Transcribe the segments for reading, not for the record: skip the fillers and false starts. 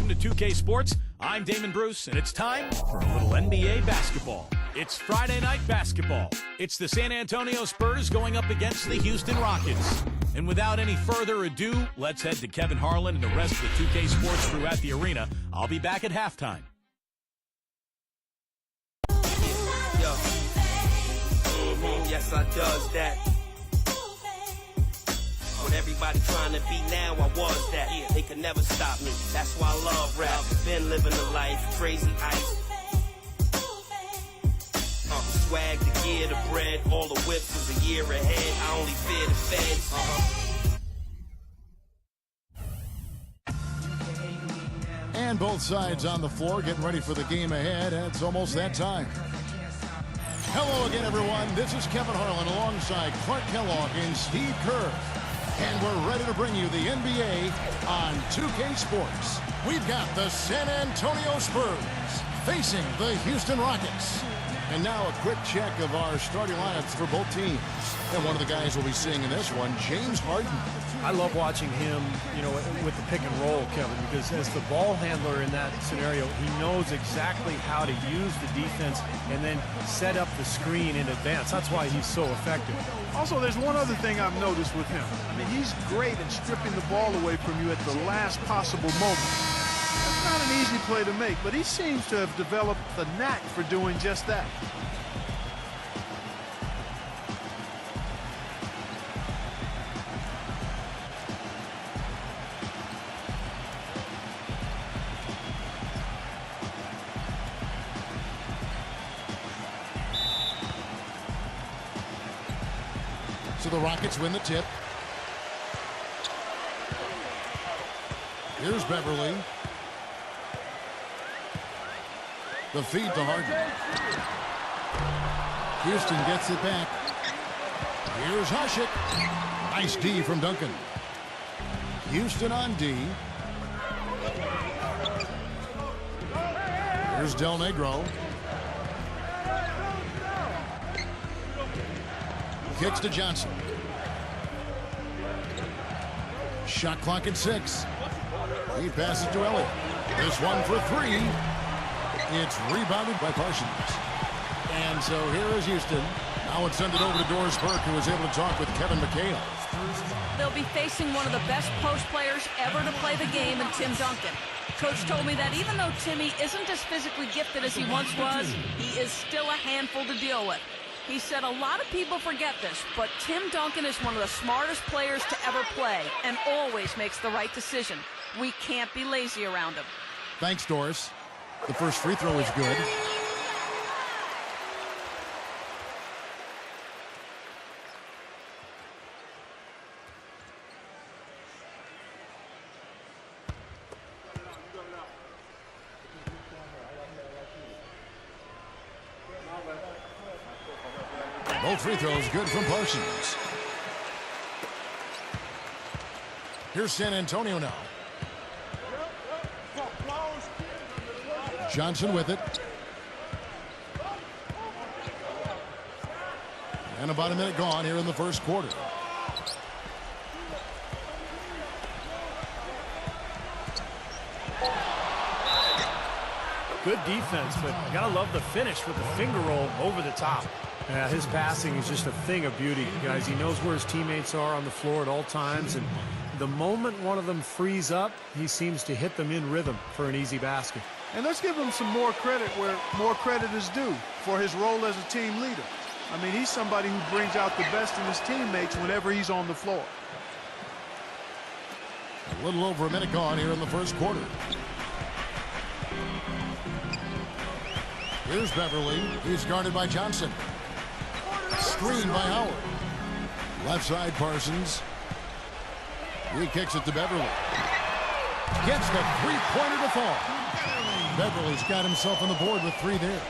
welcome to 2K Sports. I'm Damon Bruce, and it's time for a little NBA basketball. It's Friday night basketball. It's the San Antonio Spurs going up against the Houston Rockets. And without any further ado, let's head to Kevin Harlan and the rest of the 2K Sports crew at the arena. I'll be back at halftime. Yes, I does that. What everybody trying to be now, I was that. They could never stop me. That's why I love rap. Been living the life, crazy ice. Swag, the gear, the bread, all the whips is a year ahead. I only fear the feds. And both sides on the floor getting ready for the game ahead. It's almost that time. Hello again, everyone. This is Kevin Harlan alongside Clark Kellogg and Steve Kerr. And we're ready to bring you the NBA on 2K Sports. We've got the San Antonio Spurs facing the Houston Rockets. And now a quick check of our starting lineups for both teams. And one of the guys we'll be seeing in this one, James Harden. I love watching him, with the pick and roll, Kevin, because as the ball handler in that scenario, he knows exactly how to use the defense and then set up the screen in advance. That's why he's so effective. Also, there's one other thing I've noticed with him. I mean, he's great at stripping the ball away from you at the last possible moment. That's not an easy play to make, but he seems to have developed the knack for doing just that. So the Rockets win the tip. Here's Beverly. The feed to Harden. Houston gets it back. Here's Hushik. Nice D from Duncan. Houston on D. Here's Del Negro. Kicks to Johnson. Shot clock at 6. He passes to Elliott. This one for 3. It's rebounded by Parsons. And so here is Houston. Now it's sent it over to Doris Burke, who was able to talk with Kevin McHale. They'll be facing one of the best post players ever to play the game in Tim Duncan. Coach told me that even though Timmy isn't as physically gifted as he once was, he is still a handful to deal with. He said a lot of people forget this, but Tim Duncan is one of the smartest players to ever play and always makes the right decision. We can't be lazy around him. Thanks, Doris. The first free throw is good. Both free throws good from Parsons. Here's San Antonio now. Johnson with it. And about a minute gone here in the first quarter. Good defense, but you gotta love the finish with the finger roll over the top. Yeah, his passing is just a thing of beauty, guys. He knows where his teammates are on the floor at all times, and the moment one of them frees up, he seems to hit them in rhythm for an easy basket. And let's give him some more credit where more credit is due for his role as a team leader. I mean, he's somebody who brings out the best in his teammates whenever he's on the floor. A little over a minute gone here in the first quarter. Here's Beverly. He's guarded by Johnson. Screen by Howard. Left side Parsons. He kicks it to Beverly. Gets the three-pointer to fall. Beverly's got himself on the board with 3 there.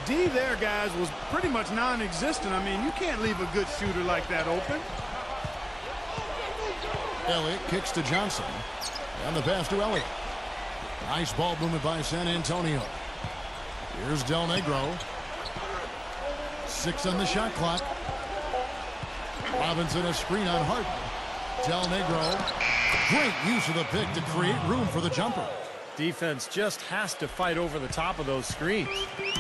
D there, guys, was pretty much non-existent. I mean, you can't leave a good shooter like that open. Elliott kicks to Johnson. And the pass to Elliott. Nice ball movement by San Antonio. Here's Del Negro. 6 on the shot clock. Robinson a screen on Harden. Del Negro. Great use of the pick to create room for the jumper. Defense just has to fight over the top of those screens.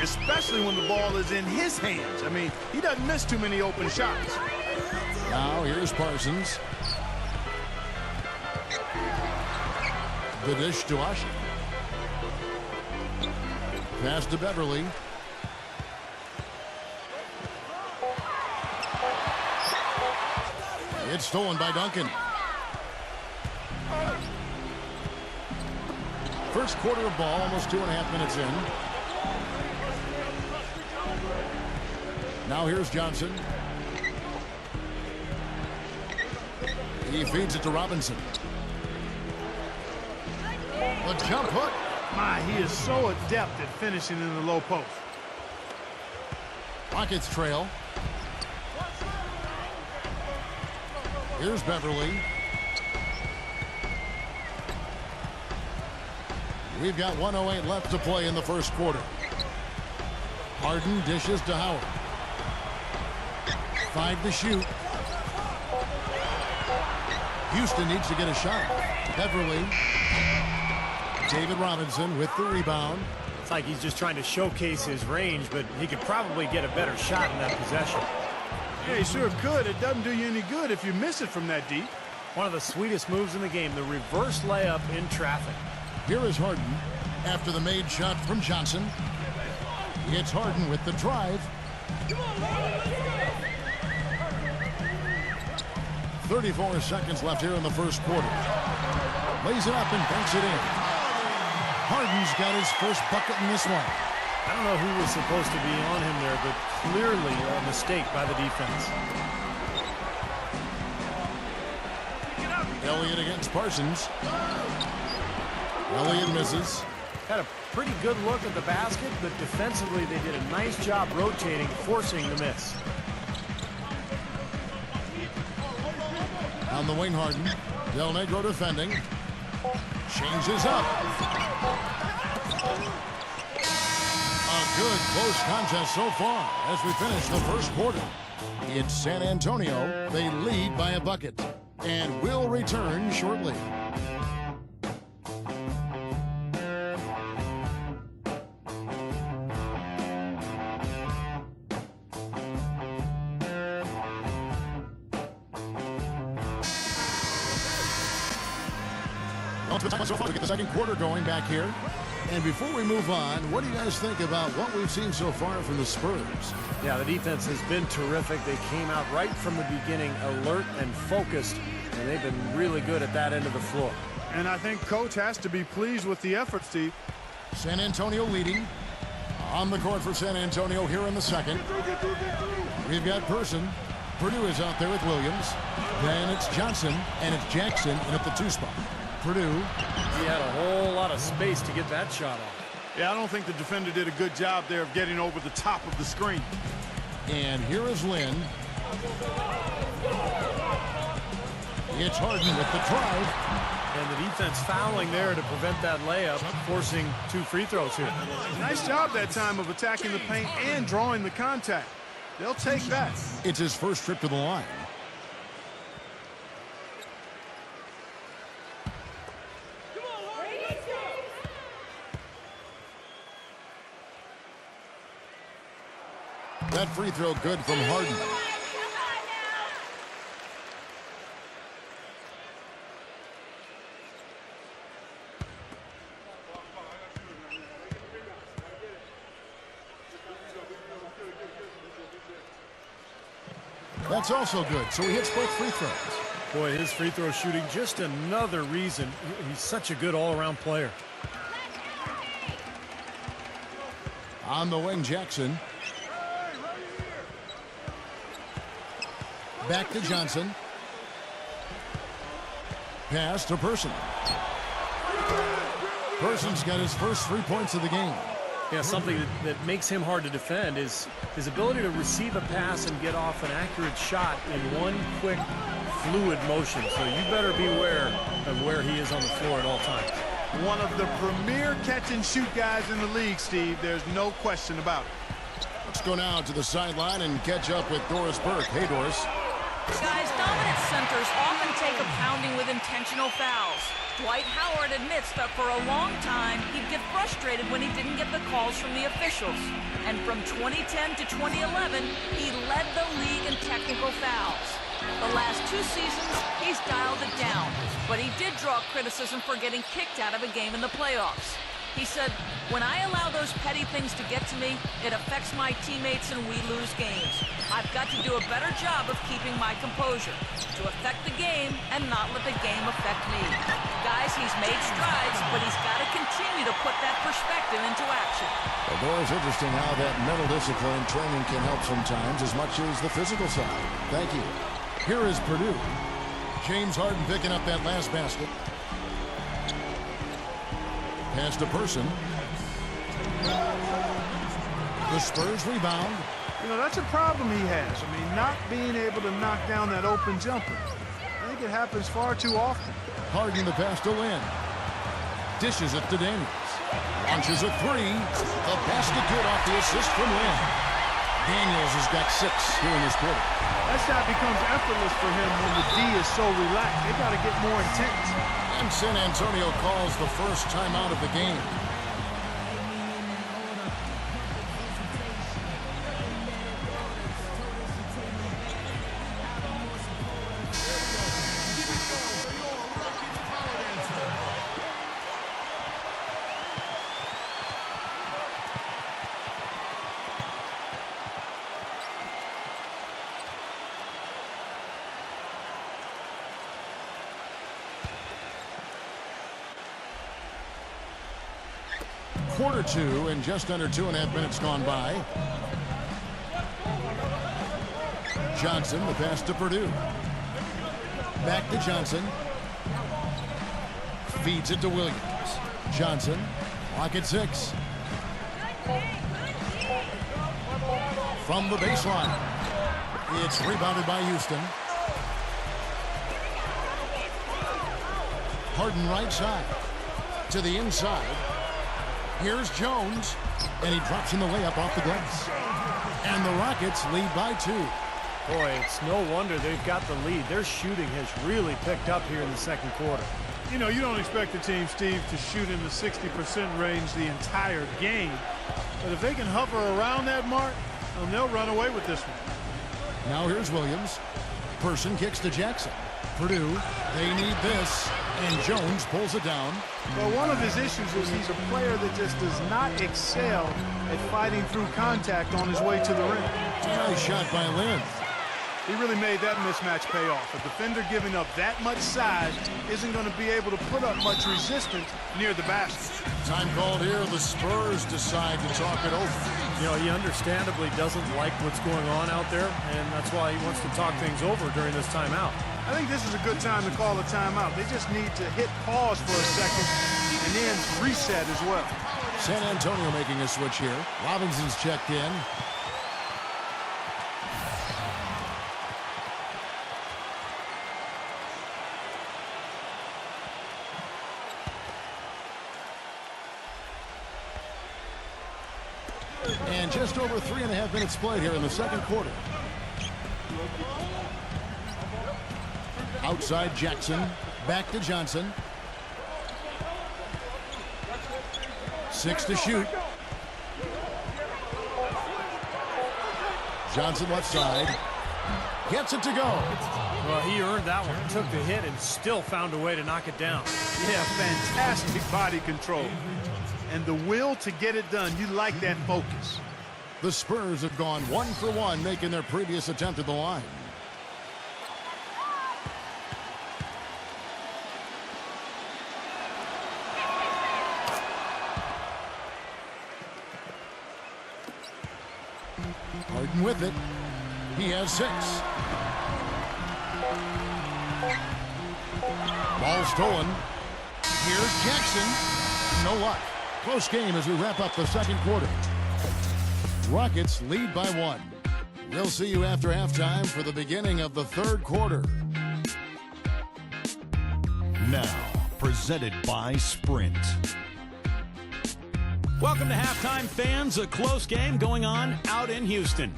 Especially when the ball is in his hands. I mean, he doesn't miss too many open shots. Now here's Parsons. The dish to Ush. Pass to Beverly. It's stolen by Duncan. First quarter of ball, almost 2.5 minutes in. Now here's Johnson. He feeds it to Robinson. A jump hook. My, he is so adept at finishing in the low post. Rockets trail. Here's Beverly. We've got 1:08 left to play in the first quarter. Harden dishes to Howard. 5 to shoot. Houston needs to get a shot. Beverly. David Robinson with the rebound. It's like he's just trying to showcase his range, but he could probably get a better shot in that possession. Yeah, he sure could. It doesn't do you any good if you miss it from that deep. One of the sweetest moves in the game, the reverse layup in traffic. Here is Harden after the made shot from Johnson. It's Harden with the drive. 34 seconds left here in the first quarter. Lays it up and banks it in. Harden's got his first bucket in this one. I don't know who was supposed to be on him there, but clearly a mistake by the defense. Elliott against Parsons. Elliott misses. Had a pretty good look at the basket, but defensively they did a nice job rotating, forcing the miss. On the wing, Harden. Del Negro defending. Changes up. A good close contest so far as we finish the first quarter. It's San Antonio. They lead by a bucket and will return shortly. So far, we get the second quarter going back here. And before we move on, what do you guys think about what we've seen so far from the Spurs? Yeah, the defense has been terrific. They came out right from the beginning, alert and focused, and they've been really good at that end of the floor. And I think Coach has to be pleased with the effort, Steve. San Antonio leading. On the court for San Antonio here in the second. We've got Person. Purdue is out there with Williams. Then it's Johnson, and it's Jackson in at the 2 spot. Purdue. He had a whole lot of space to get that shot off. Yeah, I don't think the defender did a good job there of getting over the top of the screen. And here is Lynn. It's Harden with the drive. And the defense fouling there to prevent that layup, forcing 2 free throws here. Nice job that time of attacking the paint and drawing the contact. They'll take that. It's his first trip to the line. That free throw good from Harden. That's also good. So he hits both free throws. Boy, his free throw shooting, just another reason he's such a good all-around player. On the wing, Jackson. Back to Johnson. Pass to Person. Person's got his first 3 points of the game. Yeah, something that makes him hard to defend is his ability to receive a pass and get off an accurate shot in one quick, fluid motion. So you better beware of where he is on the floor at all times. One of the premier catch-and-shoot guys in the league, Steve. There's no question about it. Let's go now to the sideline and catch up with Doris Burke. Hey, Doris. Guys, dominant centers often take a pounding with intentional fouls. Dwight Howard admits that for a long time, he'd get frustrated when he didn't get the calls from the officials. And from 2010 to 2011, he led the league in technical fouls. The last 2 seasons, he's dialed it down, but he did draw criticism for getting kicked out of a game in the playoffs. He said, "When I allow those petty things to get to me, it affects my teammates and we lose games. I've got to do a better job of keeping my composure, to affect the game and not let the game affect me." Guys, he's made strides, but he's got to continue to put that perspective into action. Well, it's interesting how that mental discipline training can help sometimes as much as the physical side. Thank you. Here is Purdue. James Harden picking up that last basket. Pass to Person. The Spurs rebound. You know, that's a problem he has. I mean, not being able to knock down that open jumper. I think it happens far too often. Harden the pass to Lynn. Dishes it to Daniels. Launches a 3. The basket good off the assist from Lynn. Daniels has got 6 here in this quarter. That shot becomes effortless for him when the D is so relaxed. They got to get more intense. And San Antonio calls the first timeout of the game. Quarter 2 and just under 2.5 minutes gone by. Johnson, the pass to Purdue. Back to Johnson. Feeds it to Williams. Johnson, clock at 6. From the baseline. It's rebounded by Houston. Harden right side. To the inside. Here's Jones, and he drops in the layup off the glass. And the Rockets lead by 2. Boy, it's no wonder they've got the lead. Their shooting has really picked up here in the second quarter. You know, you don't expect the team, Steve, to shoot in the 60% range the entire game. But if they can hover around that mark, they'll run away with this one. Now here's Williams. Person kicks to Jackson. Purdue, they need this. And Jones pulls it down. Well, one of his issues is he's a player that just does not excel at fighting through contact on his way to the rim. Nice shot by Lynn. He really made that mismatch pay off. A defender giving up that much size isn't going to be able to put up much resistance near the basket. Time called here. The Spurs decide to talk it over. You know, he understandably doesn't like what's going on out there, and that's why he wants to talk things over during this timeout. I think this is a good time to call a timeout. They just need to hit pause for a second and then reset as well. San Antonio making a switch here. Robinson's checked in. And just over 3.5 minutes played here in the second quarter. Outside Jackson, back to Johnson. 6 to shoot. Johnson left side. Gets it to go. Well, he earned that one. Took the hit and still found a way to knock it down. Yeah, fantastic body control. And the will to get it done. You like that focus. The Spurs have gone 1 for 1, making their previous attempt at the line. Harden with it. He has 6. Ball stolen. Here's Jackson. No luck. Close game as we wrap up the second quarter. Rockets lead by 1. We'll see you after halftime for the beginning of the third quarter. Now, presented by Sprint. Welcome to halftime, fans. A close game going on out in Houston.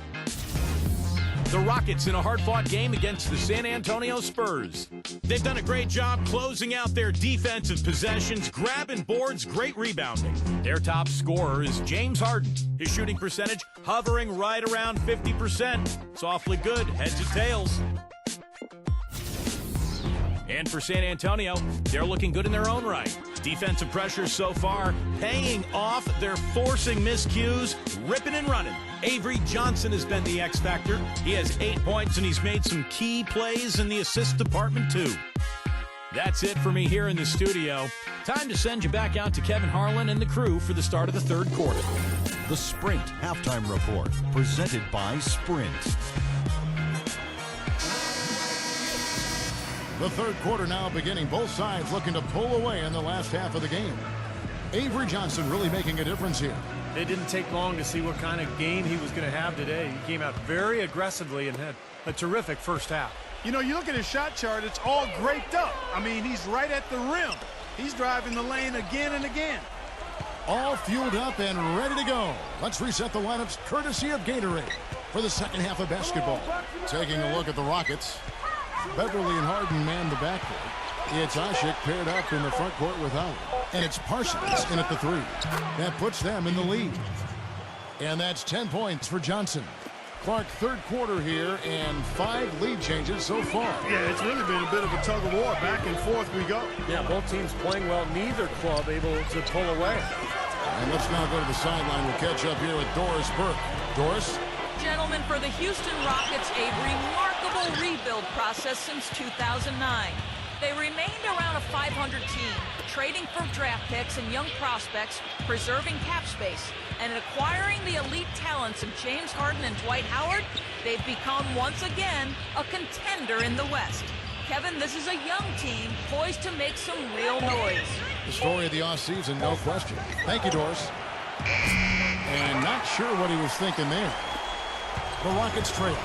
The Rockets in a hard-fought game against the San Antonio Spurs. They've done a great job closing out their defensive possessions, grabbing boards, great rebounding. Their top scorer is James Harden. His shooting percentage hovering right around 50%. It's awfully good, heads or tails. And for San Antonio, they're looking good in their own right. Defensive pressure so far paying off. They're forcing miscues, ripping and running. Avery Johnson has been the X factor. He has 8 points, and he's made some key plays in the assist department, too. That's it for me here in the studio. Time to send you back out to Kevin Harlan and the crew for the start of the third quarter. The Sprint Halftime Report, presented by Sprint. The third quarter now beginning. Both sides looking to pull away in the last half of the game. Avery Johnson really making a difference here. It didn't take long to see what kind of game he was going to have today. He came out very aggressively and had a terrific first half. You know, you look at his shot chart, it's all graped up. I mean, he's right at the rim. He's driving the lane again and again. All fueled up and ready to go. Let's reset the lineups courtesy of Gatorade for the second half of basketball. Taking a look at the Rockets. Beverly and Harden man the backcourt. It's Ashik paired up in the front court with Howard. And it's Parsons in at the three. That puts them in the lead. And that's 10 points for Johnson. Clark, third quarter here, and 5 lead changes so far. Yeah, it's really been a bit of a tug of war. Back and forth we go. Yeah, both teams playing well. Neither club able to pull away. And let's now go to the sideline. We'll catch up here with Doris Burke. Doris? Gentlemen, for the Houston Rockets, a remarkable rebuild process since 2009. They remained around a 500 team, trading for draft picks and young prospects, preserving cap space, and acquiring the elite talents of James Harden and Dwight Howard. They've become, once again, a contender in the West. Kevin, this is a young team poised to make some real noise. The story of the offseason, no question. Thank you, Doris. And not sure what he was thinking there. The Rockets trail.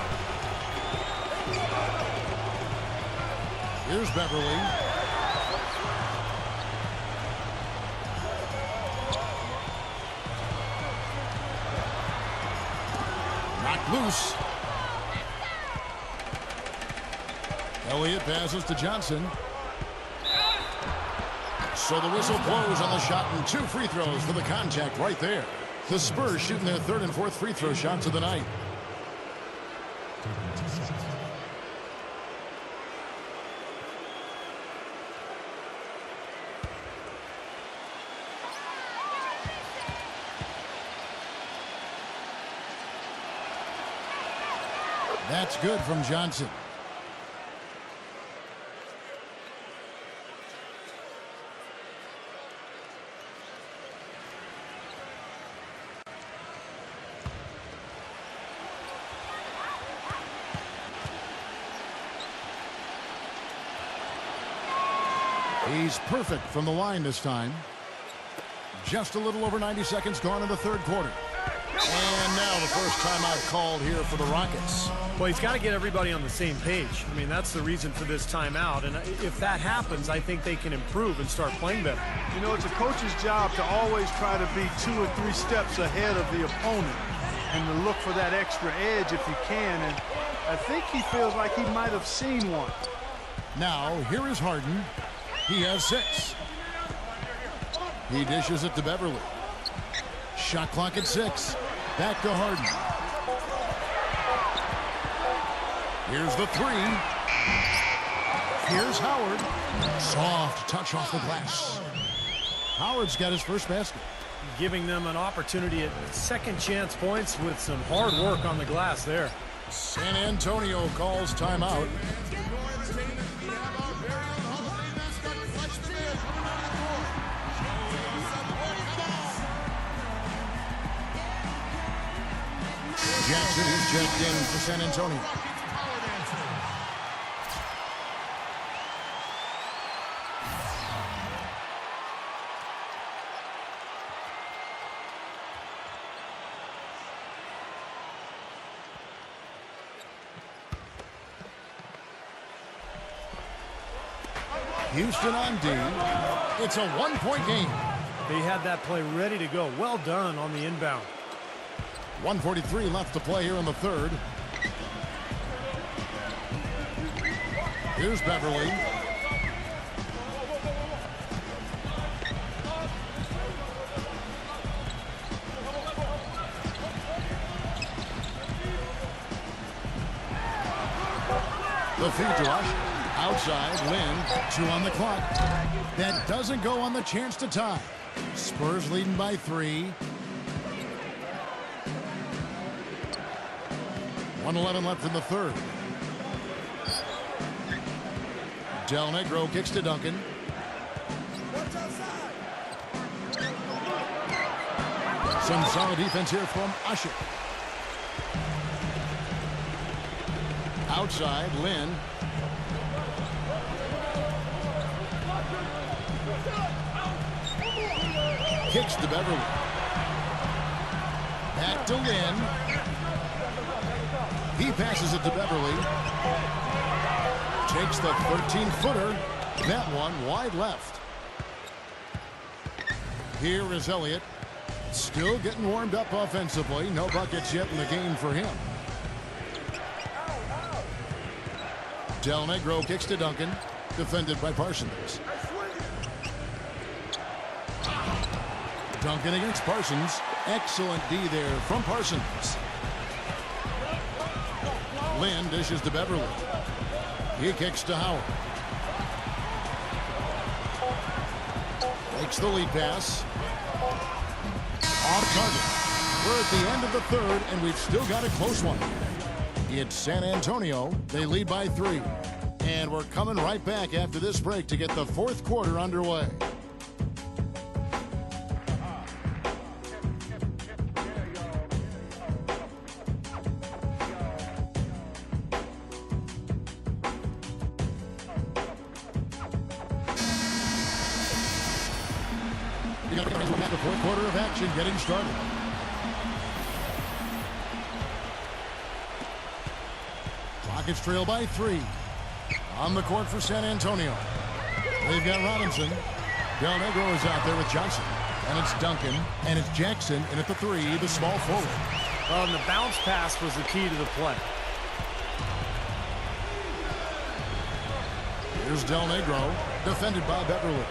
Here's Beverly. Knocked loose. Elliott passes to Johnson. So the whistle blows on the shot, and 2 free throws for the contact right there. The Spurs shooting their third and fourth free throw shots of the night. That's good from Johnson. He's perfect from the line this time. Just a little over 90 seconds gone in the third quarter. And now the first timeout called here for the Rockets. Well, he's got to get everybody on the same page. I mean, that's the reason for this timeout. And if that happens, I think they can improve and start playing better. You know, it's a coach's job to always try to be 2 or 3 steps ahead of the opponent and to look for that extra edge if he can. And I think he feels like he might have seen one. Now, here is Harden. He has 6. He dishes it to Beverly. Shot clock at 6. Back to Harden. Here's the 3. Here's Howard. Soft touch off the glass. Howard's got his first basket. Giving them an opportunity at second chance points with some hard work on the glass there. San Antonio calls timeout. Jackson is checked in for San Antonio. Houston on D. It's a 1-point game. They had that play ready to go. Well done on the inbound. 1:43 left to play here in the third. Here's Beverly. The feed to Rush. Outside, Lynn. 2 on the clock. That doesn't go on the chance to tie. Spurs leading by 3. 1:11 left in the third. Del Negro kicks to Duncan. Some solid defense here from Usher. Outside, Lynn. Kicks to Beverly. Back to Lynn. He passes it to Beverly. Takes the 13-footer. That one wide left. Here is Elliott. Still getting warmed up offensively. No buckets yet in the game for him. Del Negro kicks to Duncan. Defended by Parsons. Duncan against Parsons. Excellent D there from Parsons. Lynn dishes to Beverly. He kicks to Howard. Takes the lead pass. Off target. We're at the end of the third, and we've still got a close one. It's San Antonio. They lead by 3. And we're coming right back after this break to get the fourth quarter underway. The fourth quarter of action getting started. Rockets trail by 3. On the court for San Antonio. They've got Robinson. Del Negro is out there with Johnson. And it's Duncan. And it's Jackson. And at the 3, the small forward. Well, and the bounce pass was the key to the play. Here's Del Negro. Defended by Beverly.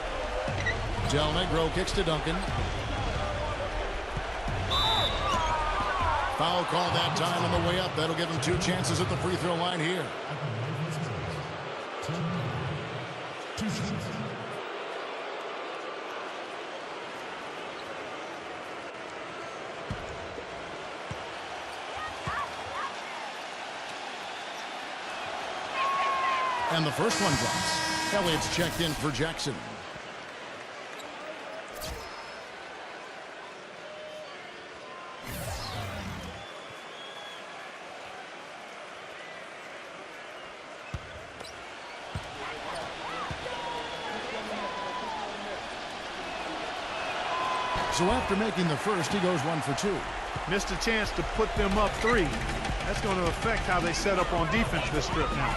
Del Negro kicks to Duncan. Foul call that time on the way up. That'll give him 2 chances at the free throw line here. And the first one drops. Elliott's checked in for Jackson. So after making the first, he goes 1 for 2. Missed a chance to put them up 3. That's going to affect how they set up on defense this trip now.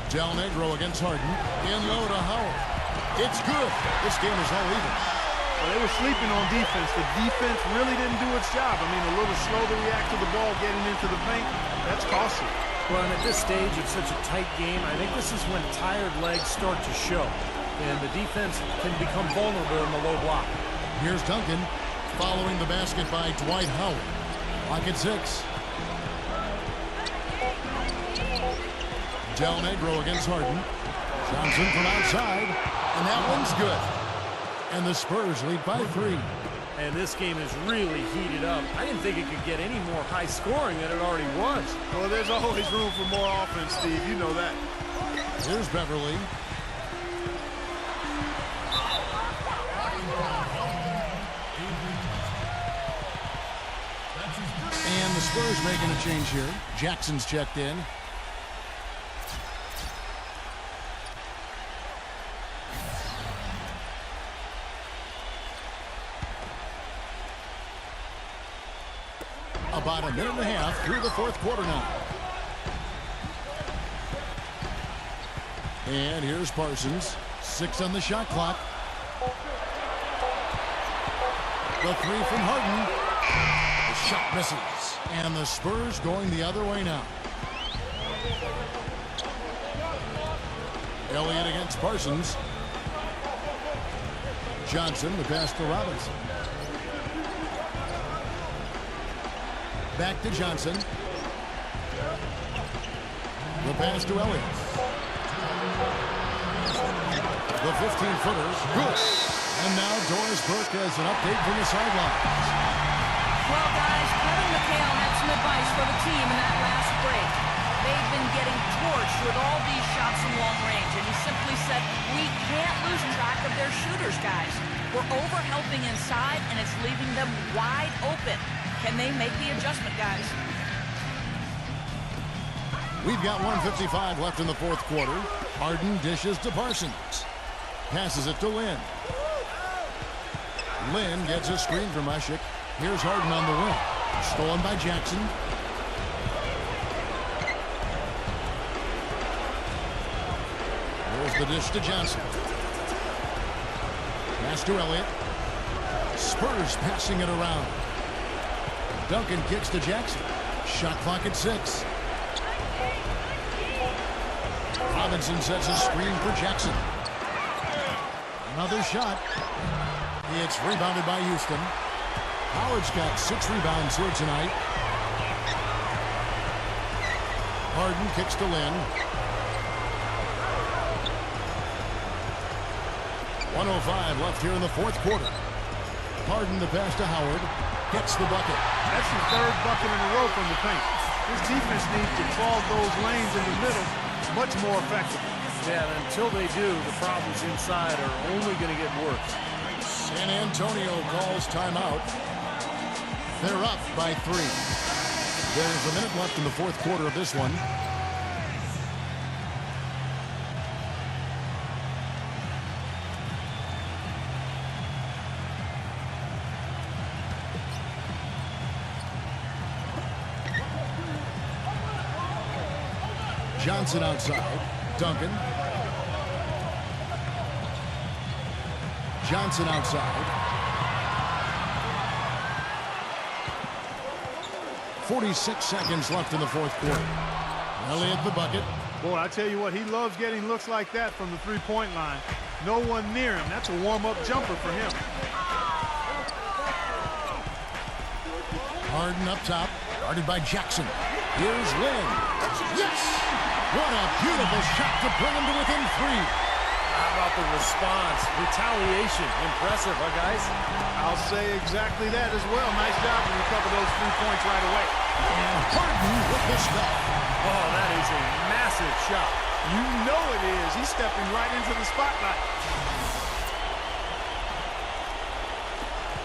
Del Negro against Harden. In low to Howard. It's good. This game is all even. Well, they were sleeping on defense. The defense really didn't do its job. I mean, a little slow to react to the ball getting into the paint. That's costly. Well, and at this stage, it's such a tight game. I think this is when tired legs start to show. And the defense can become vulnerable in the low block. Here's Duncan following the basket by Dwight Howard. Clock at 6. Del Negro against Harden. Johnson from outside. And that one's good. And the Spurs lead by 3. And this game is really heated up. I didn't think it could get any more high scoring than it already was. Well, there's always room for more offense, Steve. You know that. Here's Beverly. And the Spurs making a change here. Jackson's checked in. About a minute and a half through the fourth quarter now. And here's Parsons. 6 on the shot clock. The 3 from Harden. The shot misses. And the Spurs going the other way now. Elliott against Parsons. Johnson, the pass to Robinson. Back to Johnson. The pass to Elliott. The 15-footers, good. And now Doris Burke has an update from the sidelines. Well, guys, Kevin McHale had some advice for the team in that last break. They've been getting torched with all these shots from long range, and he simply said, we can't lose track of their shooters, guys. We're over-helping inside, and it's leaving them wide open. Can they make the adjustment, guys? We've got 1:55 left in the fourth quarter. Harden dishes to Parsons. Passes it to Lynn. Lynn gets a screen from Ushik. Here's Harden on the wing. Stolen by Jackson. There's the dish to Johnson. Pass to Elliott. Spurs passing it around. Duncan kicks to Jackson. Shot clock at 6. Robinson sets a screen for Jackson. Another shot. It's rebounded by Houston. Howard's got 6 rebounds here tonight. Harden kicks to Lynn. 1:05 left here in the fourth quarter. Harden the pass to Howard. Gets the bucket. That's the third bucket in a row from the paint. His defense needs to clog those lanes in the middle much more effectively. Yeah, and until they do, the problems inside are only going to get worse. San Antonio calls timeout. They're up by 3. There's a minute left in the fourth quarter of this one. Johnson outside. Duncan. Johnson outside. 46 seconds left in the fourth quarter. Elliott the bucket. Boy, I tell you what, he loves getting looks like that from the three-point line. No one near him. That's a warm-up jumper for him. Harden up top. Guarded by Jackson. Here's Lynn. Yes! What a beautiful shot to bring him to within 3. How about the response? Retaliation. Impressive, huh, guys? I'll say exactly that as well. Nice job to recover those 3 points right away. And Harden with the stop. Oh, that is a massive shot. You know it is. He's stepping right into the spotlight.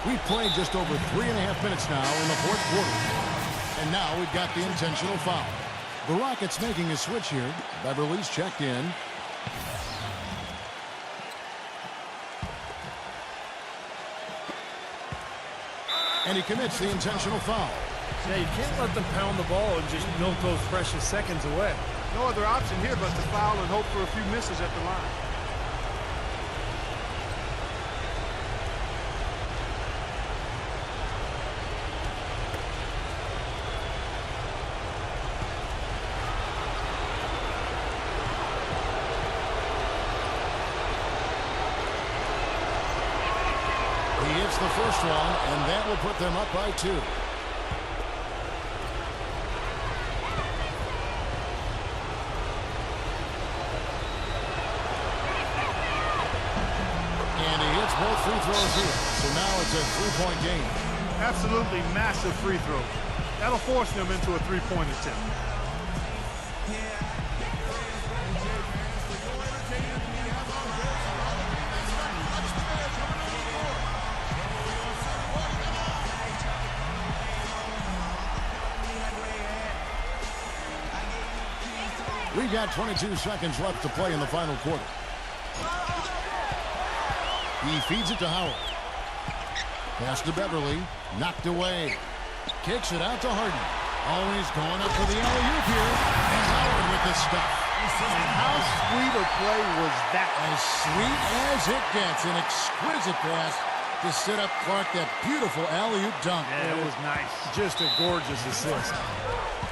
We've played just over 3.5 minutes now in the fourth quarter. And now we've got the intentional foul. The Rockets making a switch here. Beverly's checked in. And he commits the intentional foul. Yeah, you can't let them pound the ball and just milk those precious seconds away. No other option here but to foul and hope for a few misses at the line. He hits the first one, and that will put them up by 2. And he hits both free throws here. So now it's a 3-point game. Absolutely massive free throw. That'll force them into a three-point attempt. We've got 22 seconds left to play in the final quarter. He feeds it to Howard. Pass to Beverly. Knocked away. Kicks it out to Harden. Always going up for the alley-oop here. And Howard with the stuff. And how sweet a play was that? As sweet as it gets. An exquisite pass to sit up Clark. That beautiful alley-oop dunk. Yeah, it was nice. Just a gorgeous assist.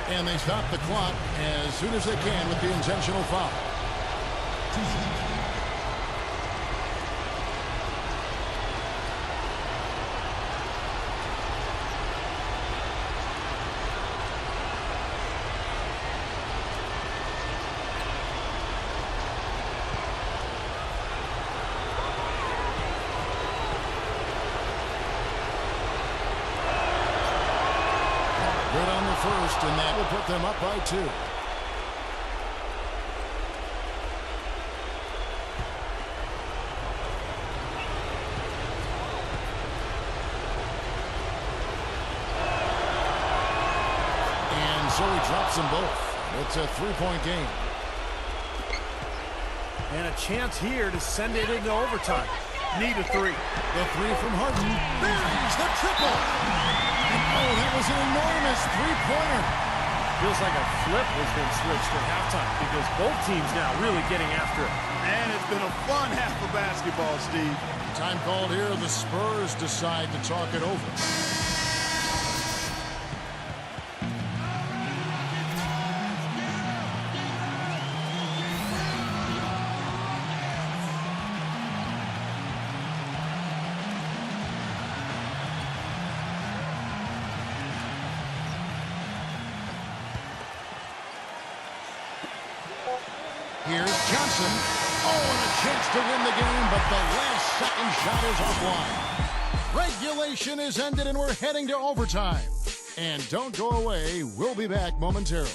And they stop the clock as soon as they can with the intentional foul. Good on the first, and that will put them up by 2. And so he drops them both. It's a 3-point game. And a chance here to send it into overtime. Need a 3. The 3 from Harden. There's the triple. Oh, that was an enormous three-pointer. Feels like a flip has been switched at halftime because both teams now really getting after it. And it's been a fun half of basketball, Steve. Time called here. The Spurs decide to talk it over. Here's Johnson. Oh, and a chance to win the game, but the last second shot is offline. Regulation is ended, and we're heading to overtime. And don't go away. We'll be back momentarily.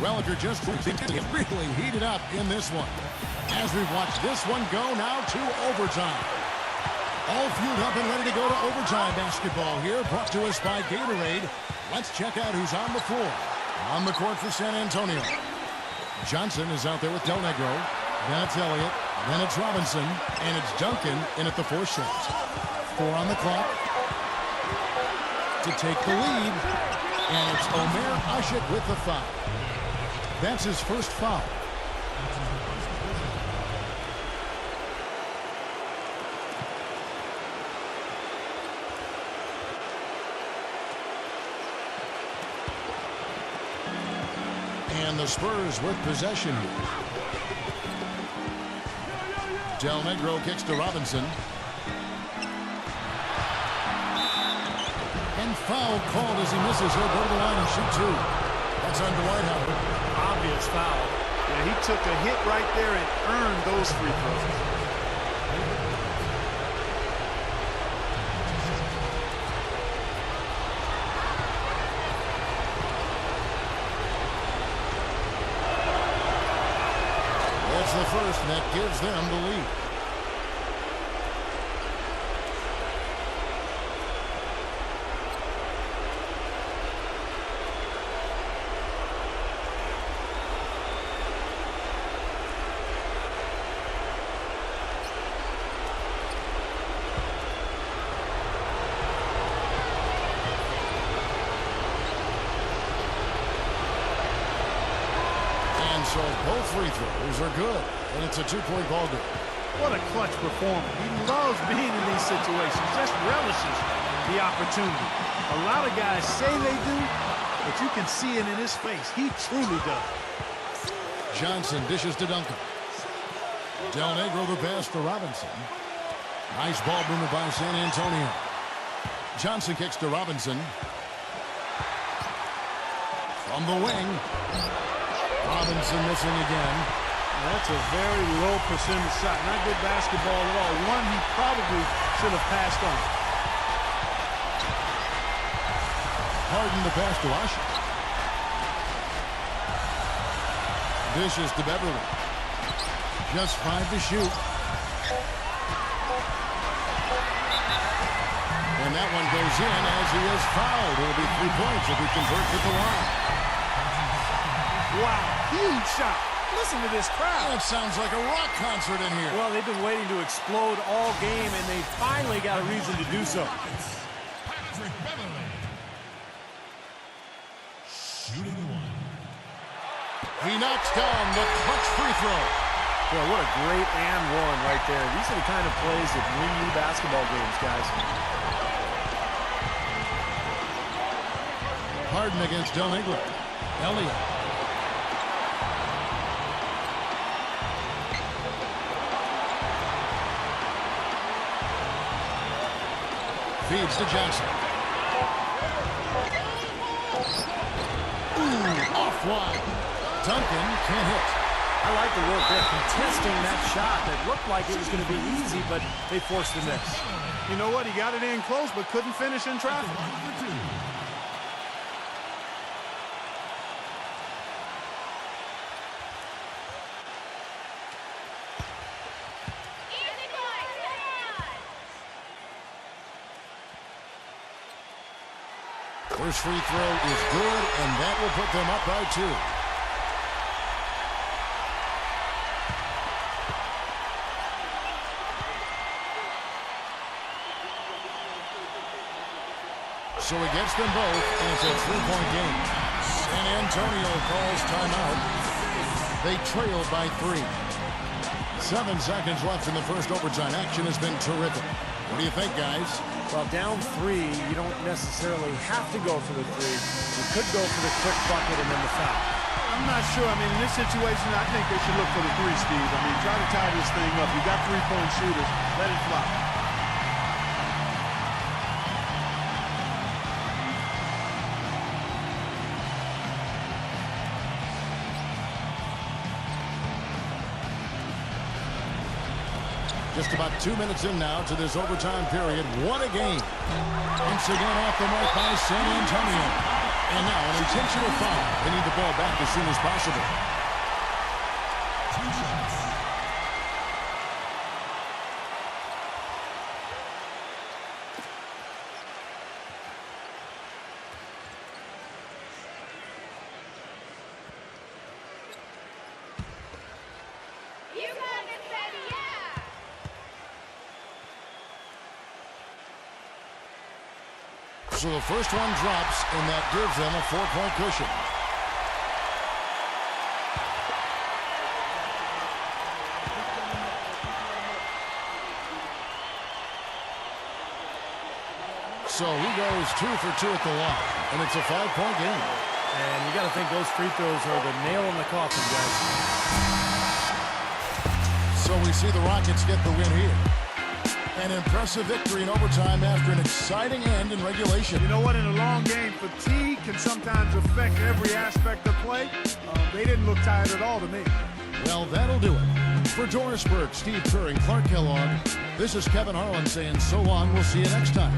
Well, if you're just really heated up in this one. As we've watched this one go now to overtime. All fueled up and ready to go to overtime basketball here, brought to us by Gatorade. Let's check out who's on the floor. On the court for San Antonio. Johnson is out there with Del Negro. Then it's Elliott. Then it's Robinson. And it's Duncan in at the 4 shots. 4 on the clock to take the lead. And it's Omer Ashik with the foul. That's his first foul. And the Spurs with possession here. Del Negro kicks to Robinson. And foul called as he misses. He'll go to the line and shoot 2. That's on Dwight Howard. Obvious foul. Yeah, he took a hit right there and earned those free throws. That's the first, and that gives them the lead. So both free throws are good, and it's a 2-point ball game. What a clutch performer. He loves being in these situations, just relishes the opportunity. A lot of guys say they do, but you can see it in his face. He truly does. Johnson dishes to Duncan. Del Negro the pass to Robinson. Nice ball movement by San Antonio. Johnson kicks to Robinson. From the wing. Robinson missing again. That's a very low percentage shot. Not good basketball at all. One he probably should have passed on. Harden the pass to Ashik. Dishes to Beverly. Just 5 to shoot. And that one goes in as he is fouled. It'll be 3 points if he converts at the line. Wow, huge shot. Listen to this crowd. It sounds like a rock concert in here. Well, they've been waiting to explode all game, and they finally got a reason to do so. He knocks down the clutch free throw. Boy, what a great and one right there. These are the kind of plays that win you basketball games, guys. Harden against Del Negro. Elliott. Feeds to Johnson. Ooh, offline. Duncan can't hit. I like the work there, contesting that shot that looked like it was going to be easy, but they forced the miss. You know what? He got it in close, but couldn't finish in traffic. First free throw is good, and that will put them up by 2. So he gets them both, and it's a 3-point game. San Antonio calls timeout. They trail by 3. 7 seconds left in the first overtime. Action has been terrific. What do you think, guys? Well, down 3, you don't necessarily have to go for the 3. You could go for the quick bucket and then the foul. I'm not sure. I mean, in this situation, I think they should look for the 3, Steve. I mean, try to tie this thing up. You got 3-point shooters. Let it fly. Just about 2 minutes in now to this overtime period. What a game. Once again off the mark by San Antonio. And now an intentional foul. They need the ball back as soon as possible. So the first one drops, and that gives them a 4-point cushion. So he goes 2 for 2 at the line, and it's a 5-point game. And you got to think those free throws are the nail in the coffin, guys. So we see the Rockets get the win here. An impressive victory in overtime after an exciting end in regulation. You know what? In a long game, fatigue can sometimes affect every aspect of play. They didn't look tired at all to me. Well, that'll do it. For Doris Burke, Steve Kerr, and Clark Kellogg, this is Kevin Harlan saying so long. We'll see you next time.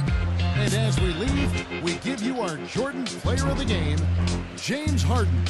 And as we leave, we give you our Jordan Player of the Game, James Harden.